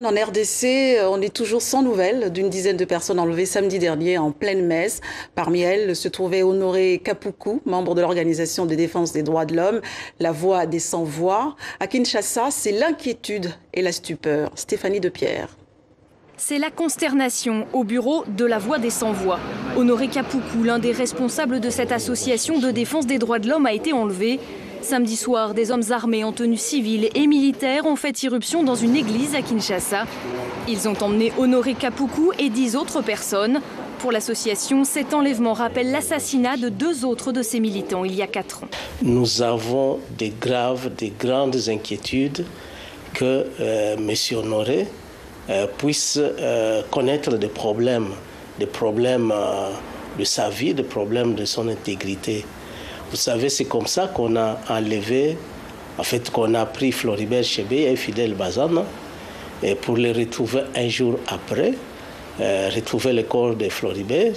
En RDC, on est toujours sans nouvelles d'une dizaine de personnes enlevées samedi dernier en pleine messe. Parmi elles se trouvait Honoré Kapoukou, membre de l'Organisation de défense des droits de l'homme, La Voix des Sans-Voix. À Kinshasa, c'est l'inquiétude et la stupeur. Stéphanie Depierre. C'est la consternation au bureau de La Voix des Sans-Voix. Honoré Kapoukou, l'un des responsables de cette association de défense des droits de l'homme, a été enlevé. Samedi soir, des hommes armés en tenue civile et militaire ont fait irruption dans une église à Kinshasa. Ils ont emmené Honoré Kapoukou et 10 autres personnes. Pour l'association, cet enlèvement rappelle l'assassinat de 2 autres de ses militants il y a 4 ans. Nous avons des grandes inquiétudes que M. Honoré puisse connaître des problèmes de sa vie, des problèmes de son intégrité. Vous savez, c'est comme ça qu'on a enlevé, qu'on a pris Floribert Chébé et Fidèle Bazana, et pour les retrouver un jour après, retrouver le corps de Floribert.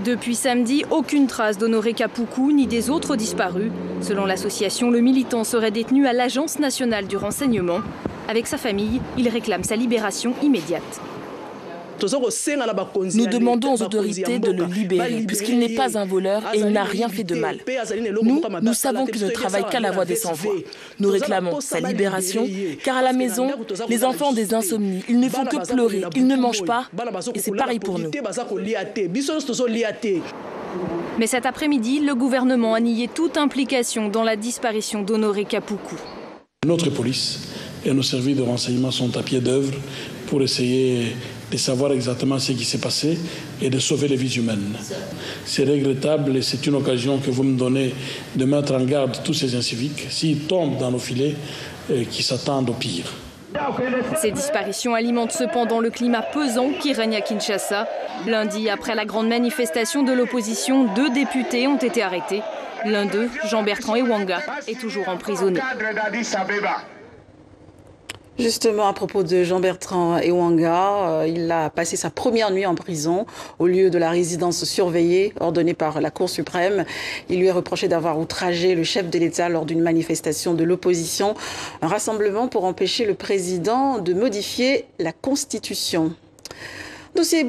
Depuis samedi, aucune trace d'Honoré Kapoukou ni des autres disparus. Selon l'association, le militant serait détenu à l'Agence nationale du renseignement. Avec sa famille, il réclame sa libération immédiate. Nous demandons aux autorités de le libérer, puisqu'il n'est pas un voleur et il n'a rien fait de mal. Nous savons qu'il ne travaille qu'à La Voix des Sans-Voix. Nous réclamons sa libération, car à la maison, les enfants ont des insomnies. Ils ne font que pleurer, ils ne mangent pas, et c'est pareil pour nous. Mais cet après-midi, le gouvernement a nié toute implication dans la disparition d'Honoré Kapoukou. Notre police et nos services de renseignement sont à pied d'œuvre pour essayer de savoir exactement ce qui s'est passé et de sauver les vies humaines. C'est regrettable et c'est une occasion que vous me donnez de mettre en garde tous ces inciviques, s'ils tombent dans nos filets, qui s'attendent au pire. Ces disparitions alimentent cependant le climat pesant qui règne à Kinshasa. Lundi, après la grande manifestation de l'opposition, 2 députés ont été arrêtés. L'un d'eux, Jean-Bertrand Ewanga, est toujours emprisonné. Justement, à propos de Jean-Bertrand Ewanga, il a passé sa première nuit en prison au lieu de la résidence surveillée ordonnée par la Cour suprême. Il lui est reproché d'avoir outragé le chef de l'État lors d'une manifestation de l'opposition, un rassemblement pour empêcher le président de modifier la Constitution. Dossier